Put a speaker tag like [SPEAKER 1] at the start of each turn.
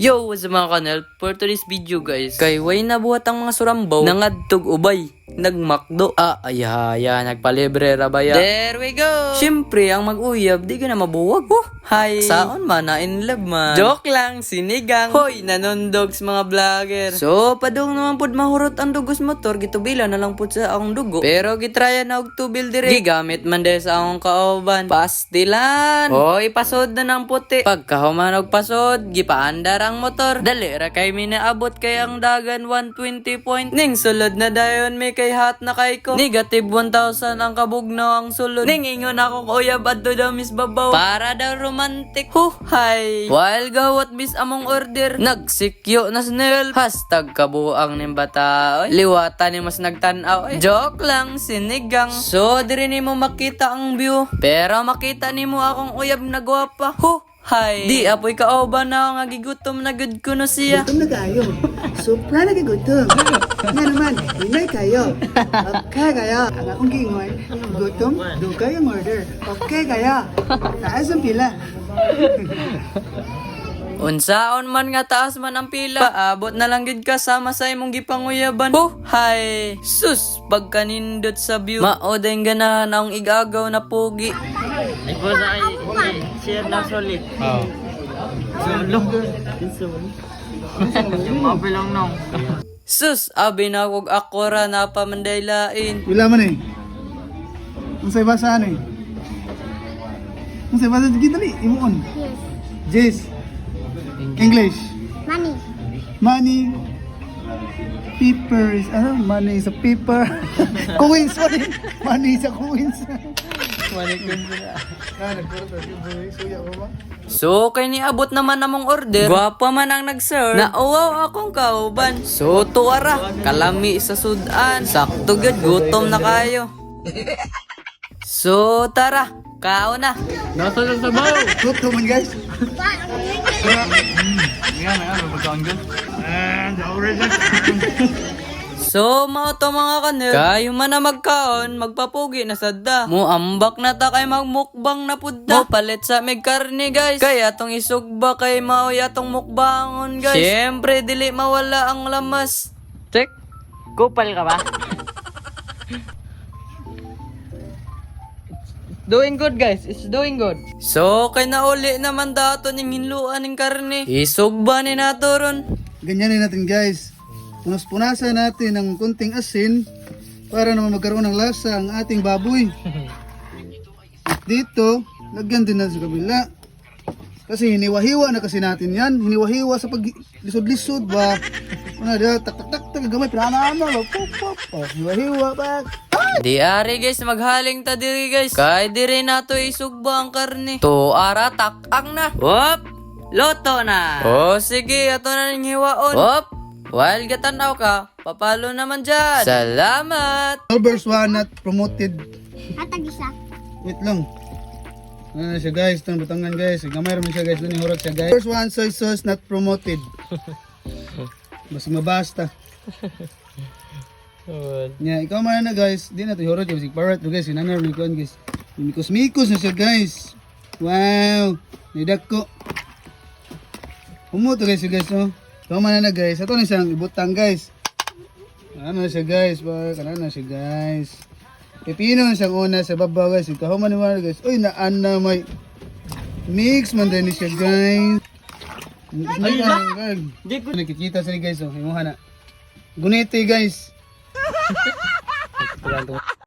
[SPEAKER 1] Yo, what's up mga kanel? For today's video guys, kay way nabuhat ang mga surambaw nangadtog ubay, nagmakdo. Ayaya, nagpalibre rabaya. There we go! Siyempre, ang mag-uyab, di ka na mabuwag. Hi! Saon man na in love man. Joke lang, sinigang. Hoy, nanondogs mga vlogger. So, padung naman pud mahurot ang dugos motor, gitubila na lang pud sa akong dugo. Pero gitraya na og tubil dire. Gigamit man de sa akong kauban. Pastilan! Hoy, pasod na ng puti. Pagkahuman og pasod, gipaandar ang motor. Dali ra kay minaabot kay ang dagan 120 point. Ning sulod na dayon may kay hat na kay ko. Negative 1,000 ang kabugnaw ang sulod. Ning ingon ako uyab adto daw mis babaw. Para daw romantic. Huhay. While gawat bis among order. Nagsikyo na snail. Hashtag kabuang ning bata. Liwata ni mas nagtanaw. Joke lang, sinigang. So diri nimo makita ang view. Pero makita nimo akong uyab na gwapa. Hi. Di apoy kaoban na nga gigutom na gud kuno siya.
[SPEAKER 2] Gutom na kayo. Supra na gutom. Nga naman, hinay kayo. Okay kayo. Ang akong gingon, gutom, do kayong order. Okay kayo. Taas ang pila.
[SPEAKER 1] Unsaon man nga taas man ang pila, paabot na lang gid kasama sa imong gipanguyaban. Hi. Sus, pagkanindot sa view. Maoday ganahan ang igagaw na pugi.
[SPEAKER 3] Ikaw na ay share na solid. Oo. Mabilang nung.
[SPEAKER 1] Sus, abi na kog akora na pamandaylain.
[SPEAKER 2] Wala man eh. Ang say basaan eh. Ang say basaan, gitali, imuon. Yes. English.
[SPEAKER 4] Money.
[SPEAKER 2] Money. Papers. Ano? Money is a paper. Coins. Sorry. Money is a coins.
[SPEAKER 1] So, kay niabot naman namong order. Gwapa man ang nag-serve. Nauwaw akong kauban. So, tuwara. Kalami sa sudan. Sakto gud, gutom na kayo. So, tara. Kao na.
[SPEAKER 3] Nasa sa sabaw.
[SPEAKER 2] Gutom man guys.
[SPEAKER 1] So, mao to mga kanel. Kayo man na magkaon, magpapugi na sadda. Muambak na ta kay magmukbang na pudda. Mo palit sa mig karne guys. Kaya tong isugba kay maoy atong mukbangon guys. Siyempre, dili mawala ang lamas.
[SPEAKER 3] Check. Kupal ka ba? Doing good guys, it's doing good.
[SPEAKER 1] So, kay nauli naman dato ning hinluan ning karne. Isugba ni nato ron.
[SPEAKER 2] Ganyanin natin guys. Punas-punasan natin ng kunting asin para naman magkaroon ng lasa ang ating baboy. At dito, lagyan din natin sa kabila. Kasi hiniwa-hiwa na kasi natin yan. Hiniwa-hiwa sa pag-lisod-lisod ba. Ano na, tak-tak-tak, gamay, pinanama, pop-pop. Hiwa-hiwa ba.
[SPEAKER 1] Di ari guys, maghaling ta diri guys. Kay diri nato isugba ang karne. To ara tak-ang na. Hop! Loto na. Oh, sige, ato na ning hiwaon. Hop! While gatanaw ka, papalo naman dyan. Salamat!
[SPEAKER 2] Verse 1 not promoted.
[SPEAKER 4] Hatag isa.
[SPEAKER 2] Wait lang. Ano na siya guys, itong butangan guys. Gamay naman siya guys, doon yung hurot siya guys. Verse 1 soy sauce not promoted. Mas mabasta. Yeah, ikaw man na guys. Di na ito hurot yung parat guys. Sinanar mo ikaw guys. Mikos-mikos na siya guys. Wow! Nidak ko. Umuto guys oh. Ikaw man na guys. Ito na siyang ibutang guys. Ano na siya guys. Ano na siya guys. Pipino na siyang una sa baba guys. Ikaw man naman guys. Uy, naan na may mix man din siya guys. Ay ba? Di ko nakikita sa guys oh. Imuha na. Guniti guys.